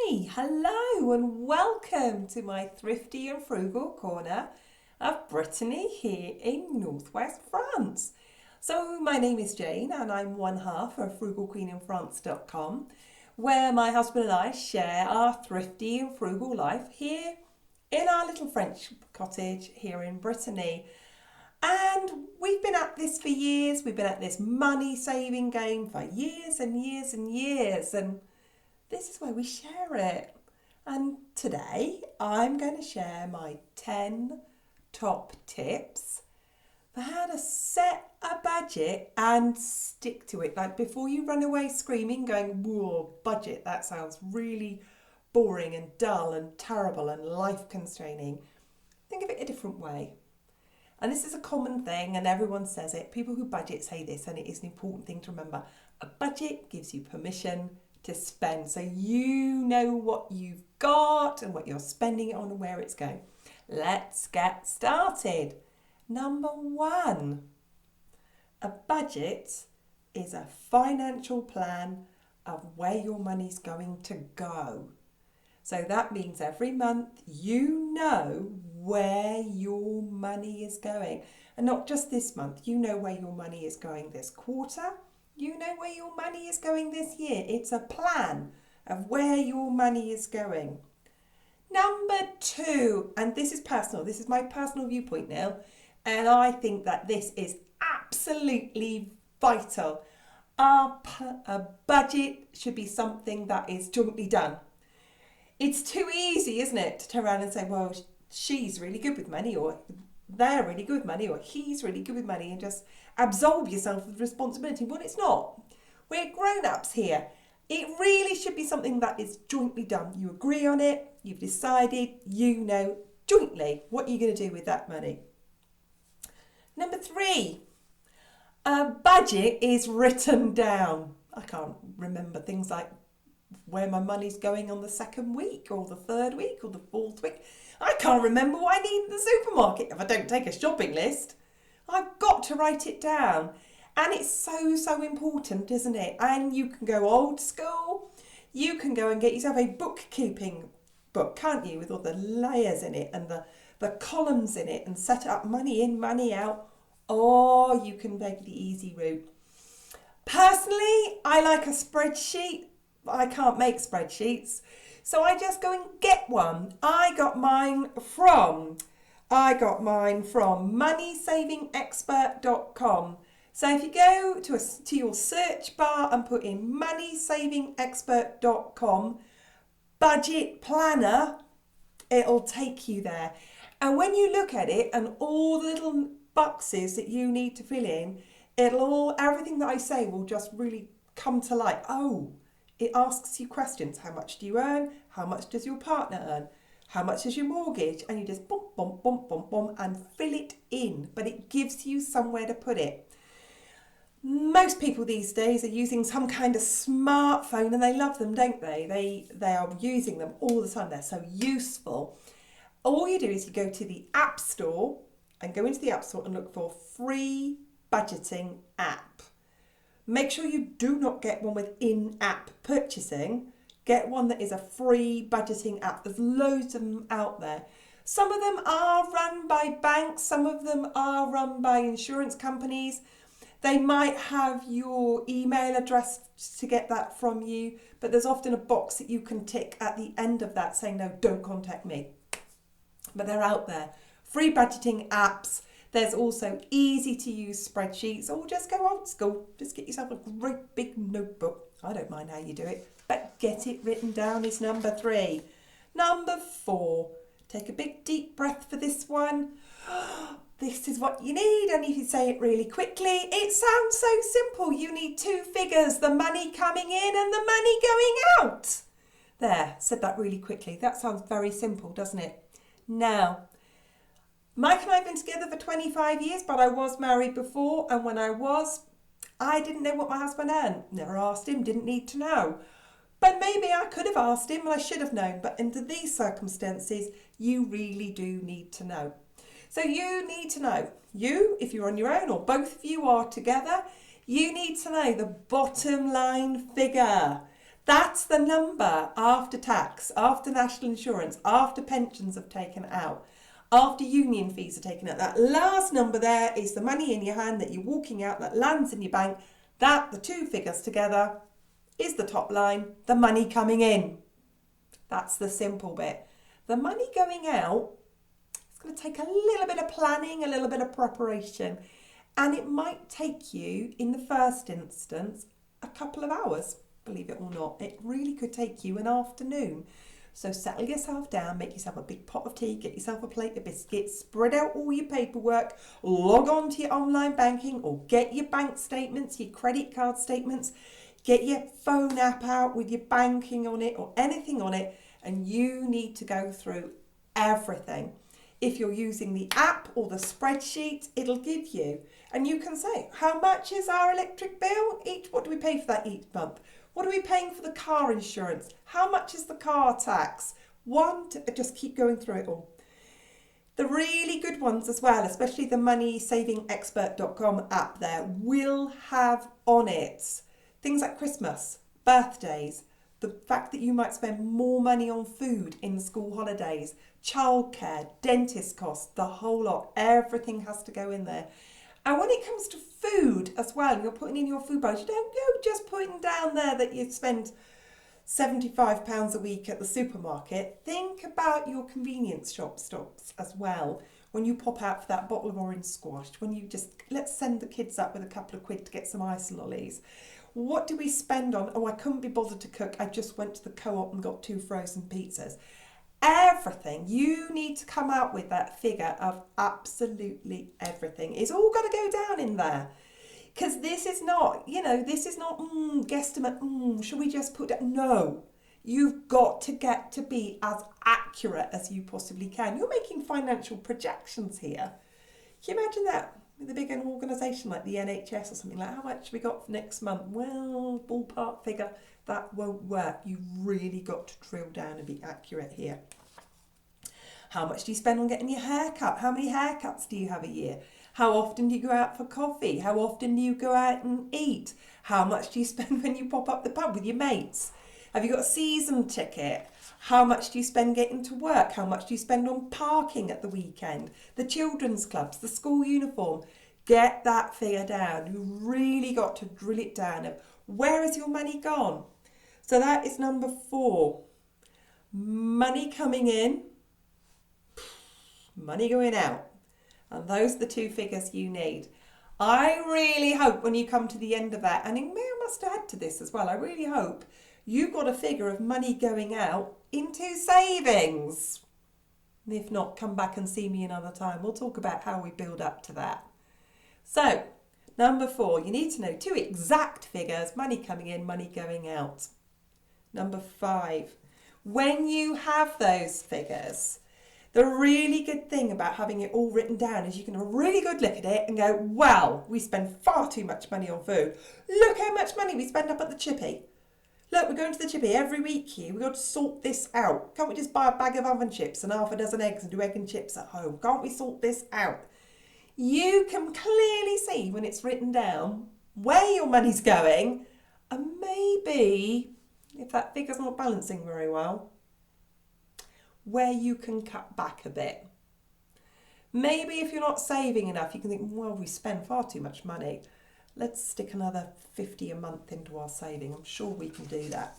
me. Hello and welcome to my thrifty and frugal corner of Brittany here in northwest France. So my name is Jane and I'm one half of frugalqueeninfrance.com, where my husband and I share our thrifty and frugal life here in our little French cottage here in Brittany. And we've been at this for years. We've been at this money saving game for years and years and years. And this is where we share it. And today I'm going to share my 10 top tips for how to set a budget and stick to it. Like before you run away screaming, going, whoa, budget, that sounds really boring and dull and terrible and life constraining. Think of it a different way. And this is a common thing and everyone says it. People who budget say this, and it is an important thing to remember. A budget gives you permission to spend, so you know what you've got and what you're spending it on and where it's going. Let's get started. Number 1, a budget is a financial plan of where your money's going to go. So that means every month you know where your money is going. And not just this month, you know where your money is going this quarter. You know where your money is going this year. It's a plan of where your money is going. Number 2, and this is personal, this is my personal viewpoint now, and I think that this is absolutely vital. A budget should be something that is jointly done. It's too easy, isn't it, to turn around and say, well, she's really good with money, or they're really good with money, or he's really good with money, and just absolve yourself of responsibility. Well, it's not. We're grown-ups here. It really should be something that is jointly done. You agree on it, you've decided, you know jointly what you're going to do with that money. Number 3, a budget is written down. I can't remember things like where my money's going on the second week or the third week or the fourth week. I can't remember what I need in the supermarket if I don't take a shopping list. I've got to write it down. And it's so important, isn't it? And you can go old school. You can go and get yourself a bookkeeping book, can't you? With all the layers in it and the columns in it, and set it up, money in, money out. Or you can take the easy route. Personally, I like a spreadsheet. I can't make spreadsheets, so I just go and get one. I got mine from moneysavingexpert.com. So if you go to your search bar and put in moneysavingexpert.com budget planner, it'll take you there. And when you look at it and all the little boxes that you need to fill in, everything that I say will just really come to light. Oh, it asks you questions. How much do you earn? How much does your partner earn? How much is your mortgage? And you just boom, and fill it in. But it gives you somewhere to put it. Most people these days are using some kind of smartphone, and they love them, don't they? They are using them all the time. They're so useful. All you do is you go to the App Store and go into the App Store and look for free budgeting app. Make sure you do not get one with in-app purchasing. Get one that is a free budgeting app. There's loads of them out there. Some of them are run by banks. Some of them are run by insurance companies. They might have your email address to get that from you, but there's often a box that you can tick at the end of that saying, no, don't contact me. But they're out there. Free budgeting apps. There's also easy to use spreadsheets, or just go old school. Just get yourself a great big notebook. I don't mind how you do it, but get it written down is number 3. Number 4, take a big deep breath for this one. This is what you need, and if you say it really quickly, it sounds so simple. You need 2 figures, the money coming in and the money going out. There, said that really quickly. That sounds very simple, doesn't it? Now, Mike and I have been together for 25 years, but I was married before, and when I didn't know what my husband earned. Never asked him, didn't need to know. But maybe I could have asked him and I should have known. But under these circumstances, you really do need to know. So you need to know, if you're on your own or both of you are together, you need to know the bottom line figure. That's the number after tax, after national insurance, after pensions have taken out, after union fees are taken out. That last number there is the money in your hand that you're walking out, that lands in your bank. That, the two figures together, is the top line, the money coming in. That's the simple bit. The money going out, it's going to take a little bit of planning, a little bit of preparation, and it might take you, in the first instance, a couple of hours. Believe it or not, it really could take you an afternoon. So settle yourself down, make yourself a big pot of tea, get yourself a plate of biscuits, spread out all your paperwork, log on to your online banking or get your bank statements, your credit card statements, get your phone app out with your banking on it or anything on it, and you need to go through everything. If you're using the app or the spreadsheet, it'll give you, and you can say, how much is our electric bill? What do we pay for that each month? What are we paying for the car insurance? How much is the car tax? Just keep going through it all. The really good ones as well, especially the moneysavingexpert.com app there, will have on it things like Christmas, birthdays, the fact that you might spend more money on food in school holidays, childcare, dentist costs, the whole lot. Everything has to go in there. And when it comes to food as well, you're putting in your food budget, don't go just putting down there that you spend £75 a week at the supermarket. Think about your convenience shop stops as well. When you pop out for that bottle of orange squash, when you just, let's send the kids up with a couple of quid to get some ice lollies. What do we spend on? Oh, I couldn't be bothered to cook. I just went to the co-op and got 2 frozen pizzas. Everything. You need to come out with that figure of absolutely everything. It's all got to go down in there. Because this is not, guesstimate, should we just put it? No. You've got to get to be as accurate as you possibly can. You're making financial projections here. Can you imagine that? With a big organisation like the NHS or something, like how much we got for next month? Well, ballpark figure, that won't work. You've really got to drill down and be accurate here. How much do you spend on getting your hair cut? How many haircuts do you have a year? How often do you go out for coffee? How often do you go out and eat? How much do you spend when you pop up the pub with your mates? Have you got a season ticket? How much do you spend getting to work? How much do you spend on parking at the weekend? The children's clubs, the school uniform. Get that figure down. You've really got to drill it down of where is your money gone? So that is number 4. Money coming in, money going out. And those are the 2 figures you need. I really hope when you come to the end of that, and I must add to this as well, I really hope you've got a figure of money going out into savings. And if not, come back and see me another time. We'll talk about how we build up to that. So, number 4, you need to know 2 exact figures, money coming in, money going out. Number 5, when you have those figures, the really good thing about having it all written down is you can have a really good look at it and go, well, we spend far too much money on food. Look how much money we spend up at the chippy. Look, we're going to the chippy every week here. We've got to sort this out. Can't we just buy a bag of oven chips and half a dozen eggs and do egg and chips at home? Can't we sort this out? You can clearly see when it's written down where your money's going, and maybe, if that figure's not balancing very well, where you can cut back a bit. Maybe if you're not saving enough, you can think, well, we spend far too much money. Let's stick another 50 a month into our saving. I'm sure we can do that.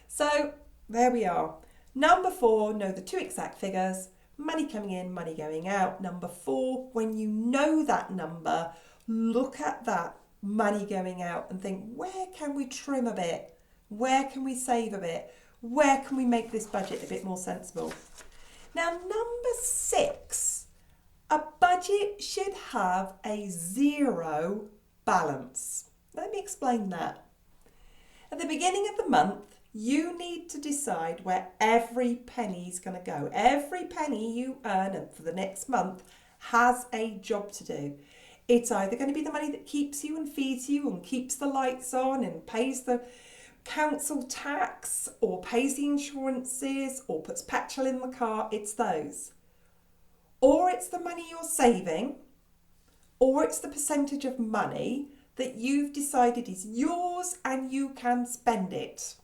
So there we are. Number 4, know the 2 exact figures. Money coming in, money going out. Number 4, when you know that number, look at that money going out and think, where can we trim a bit? Where can we save a bit? Where can we make this budget a bit more sensible? Now, number 6, a budget should have a 0 balance. Let me explain that. At the beginning of the month, you need to decide where every penny is going to go. Every penny you earn for the next month has a job to do. It's either going to be the money that keeps you and feeds you and keeps the lights on and pays the council tax or pays the insurances or puts petrol in the car. It's those. Or it's the money you're saving, or it's the percentage of money that you've decided is yours and you can spend it.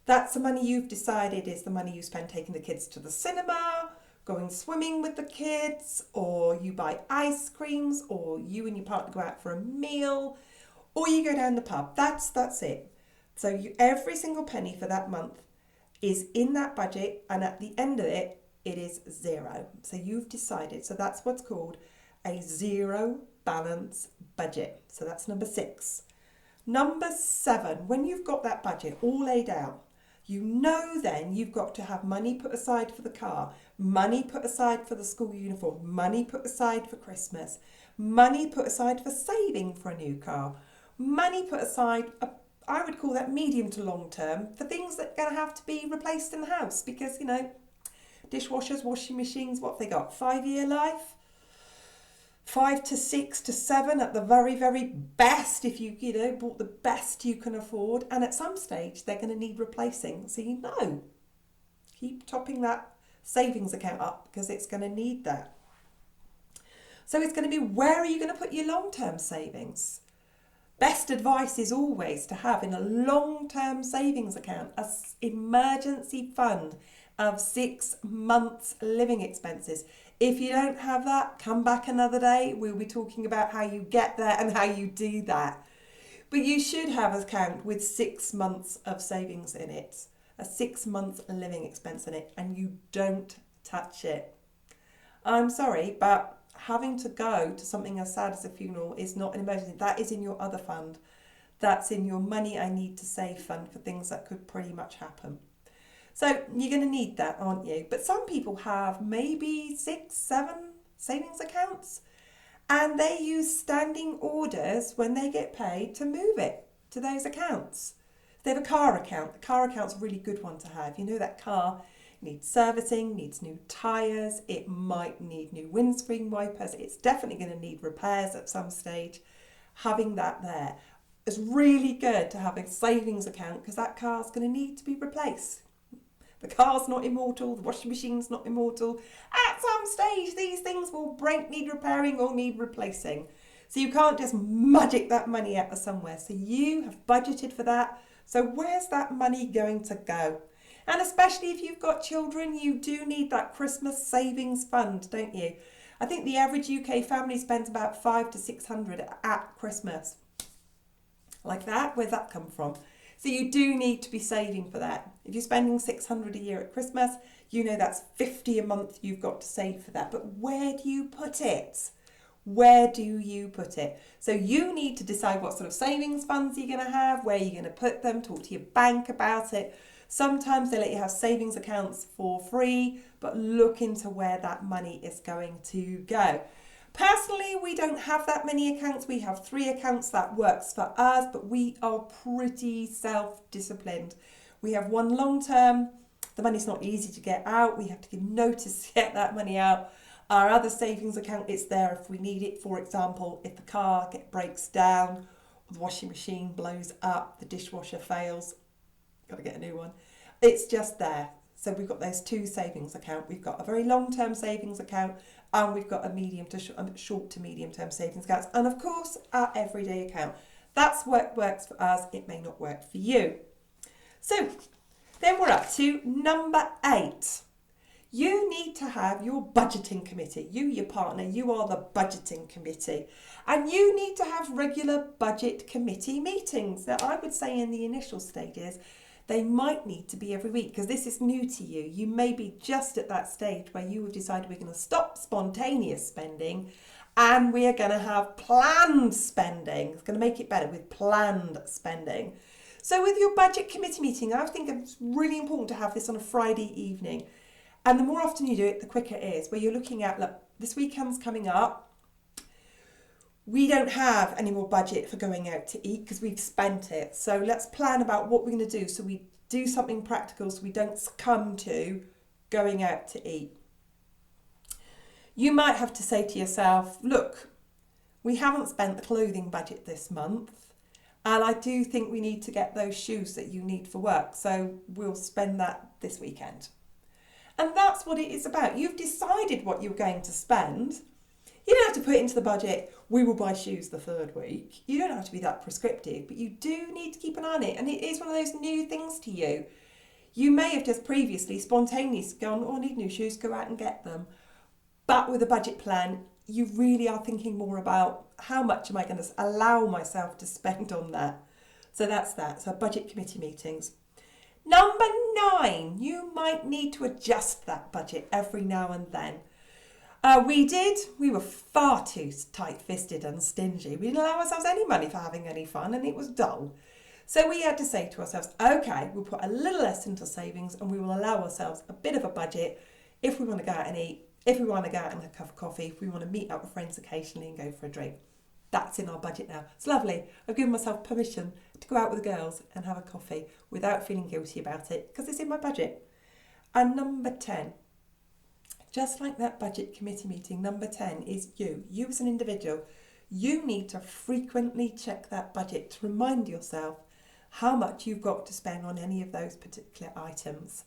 That's the money you've decided is the money you spend taking the kids to the cinema, going swimming with the kids, or you buy ice creams, or you and your partner go out for a meal, or you go down the pub. That's it. So every single penny for that month is in that budget, and at the end of it, it is zero. So you've decided. So that's what's called a zero balance budget. So that's number 6. Number 7, when you've got that budget all laid out, you know then you've got to have money put aside for the car, money put aside for the school uniform, money put aside for Christmas, money put aside for saving for a new car, money put aside, I would call that medium to long term, for things that are going to have to be replaced in the house because, dishwashers, washing machines, what have they got? 5-year life? 5 to 6 to 7 at the very, very best if you bought the best you can afford. And at some stage, they're going to need replacing. So keep topping that savings account up because it's going to need that. So it's going to be, where are you going to put your long-term savings? Best advice is always to have in a long-term savings account an emergency fund of 6 months living expenses. If you don't have that, come back another day. We'll be talking about how you get there and how you do that. But you should have an account with 6 months of savings in it, a 6 months living expense in it, and you don't touch it. I'm sorry, but having to go to something as sad as a funeral is not an emergency. That is in your other fund. That's in your money I need to save fund for things that could pretty much happen. So you're going to need that, aren't you? But some people have maybe 6, 7 savings accounts, and they use standing orders when they get paid to move it to those accounts. They have a car account. The car account's a really good one to have. That car needs servicing, needs new tyres, it might need new windscreen wipers, it's definitely going to need repairs at some stage. Having that there is really good to have a savings account because that car's going to need to be replaced. The car's not immortal, the washing machine's not immortal. At some stage, these things will break, need repairing or need replacing. So you can't just magic that money out of somewhere. So you have budgeted for that. So where's that money going to go? And especially if you've got children, you do need that Christmas savings fund, don't you? I think the average UK family spends about 500 to 600 at Christmas. Like that? Where's that come from? So you do need to be saving for that. If you're spending 600 a year at Christmas, that's 50 a month you've got to save for that. But where do you put it? Where do you put it? So you need to decide what sort of savings funds you're going to have, where you're going to put them, talk to your bank about it. Sometimes they let you have savings accounts for free, but look into where that money is going to go. Personally, we don't have that many accounts. We have 3 accounts that works for us, but we are pretty self-disciplined. We have one long-term. The money's not easy to get out. We have to give notice to get that money out. Our other savings account is there if we need it. For example, if the car breaks down, or the washing machine blows up, the dishwasher fails, got to get a new one. It's just there. So we've got those 2 savings accounts. We've got a very long-term savings account and we've got a medium to short to medium-term savings accounts. And of course, our everyday account. That's what works for us. It may not work for you. So then we're up to number 8. You need to have your budgeting committee. You, your partner, you are the budgeting committee. And you need to have regular budget committee meetings. Now, I would say in the initial stages, they might need to be every week because this is new to you. You may be just at that stage where you have decided we're going to stop spontaneous spending and we are going to have planned spending. It's going to make it better with planned spending. So with your budget committee meeting, I think it's really important to have this on a Friday evening. And the more often you do it, the quicker it is, where you're looking at, look, this weekend's coming up. We don't have any more budget for going out to eat because we've spent it. So let's plan about what we're going to do so we do something practical so we don't succumb to going out to eat. You might have to say to yourself, look, we haven't spent the clothing budget this month and I do think we need to get those shoes that you need for work. So we'll spend that this weekend. And that's what it is about. You've decided what you're going to spend. You don't have to put it into the budget, we will buy shoes the 3rd week. You don't have to be that prescriptive, but you do need to keep an eye on it. And it is one of those new things to you. You may have just previously spontaneously gone, oh, I need new shoes, go out and get them. But with a budget plan, you really are thinking more about how much am I going to allow myself to spend on that. So that's that. So budget committee meetings. Number 9, you might need to adjust that budget every now and then. We were far too tight-fisted and stingy. We didn't allow ourselves any money for having any fun, and it was dull. So we had to say to ourselves, okay, we'll put a little less into savings and we will allow ourselves a bit of a budget if we want to go out and eat, if we want to go out and have a cup of coffee, if we want to meet up with friends occasionally and go for a drink. That's in our budget now. It's lovely. I've given myself permission to go out with the girls and have a coffee without feeling guilty about it because it's in my budget. And number 10, just like that budget committee meeting, number 10 is you. You as an individual, you need to frequently check that budget to remind yourself how much you've got to spend on any of those particular items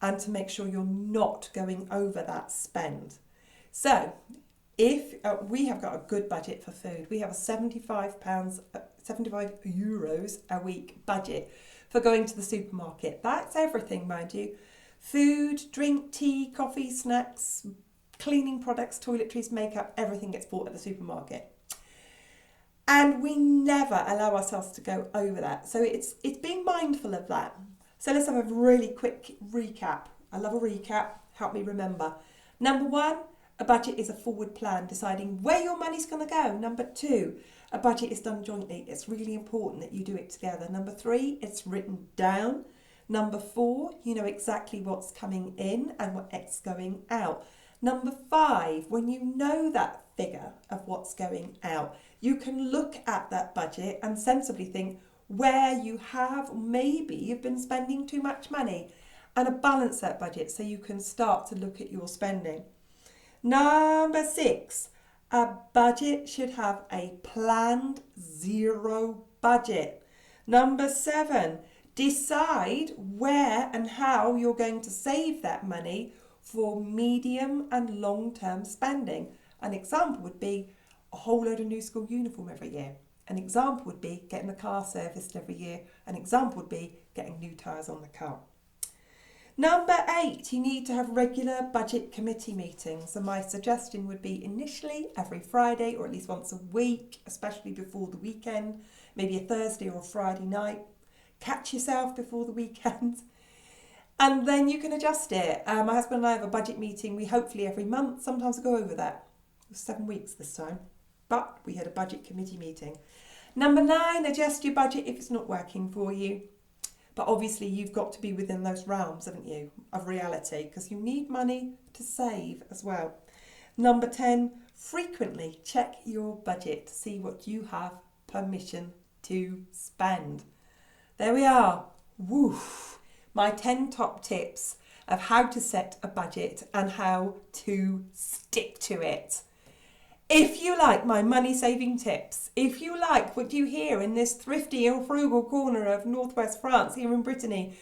and to make sure you're not going over that spend. So if we have got a good budget for food, we have a €75 a week budget for going to the supermarket. That's everything, mind you. Food, drink, tea, coffee, snacks, cleaning products, toiletries, makeup, everything gets bought at the supermarket. And we never allow ourselves to go over that. So it's being mindful of that. So let's have a really quick recap. I love a recap. Help me remember. Number 1, a budget is a forward plan, deciding where your money's going to go. Number 2, a budget is done jointly. It's really important that you do it together. Number 3, it's written down. Number 4, you know exactly what's coming in and what's going out. Number 5, when you know that figure of what's going out, you can look at that budget and sensibly think where you have, maybe you've been spending too much money, and balance that budget so you can start to look at your spending. Number 6, a budget should have a planned zero budget. Number 7, decide where and how you're going to save that money for medium and long-term spending. An example would be a whole load of new school uniform every year. An example would be getting the car serviced every year. An example would be getting new tyres on the car. Number 8, you need to have regular budget committee meetings. And my suggestion would be initially every Friday or at least once a week, especially before the weekend, maybe a Thursday or a Friday night. Catch yourself before the weekend. And then you can adjust it. My husband and I have a budget meeting. We hopefully every month, sometimes we go over that. It was 7 weeks this time. But we had a budget committee meeting. Number 9, adjust your budget if it's not working for you. But obviously you've got to be within those realms, haven't you, of reality, because you need money to save as well. Number 10, frequently check your budget to see what you have permission to spend. There we are. Woof. My 10 top tips of how to set a budget and how to stick to it. If you like my money saving tips, if you like what you hear in this thrifty and frugal corner of northwest France here in Brittany,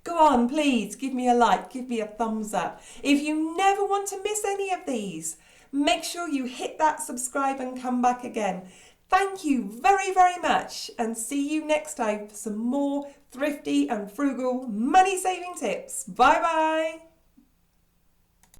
go on, please give me a like, give me a thumbs up. If you never want to miss any of these, make sure you hit that subscribe and come back again. Thank you very, very much, and see you next time for some more thrifty and frugal money saving tips. Bye bye.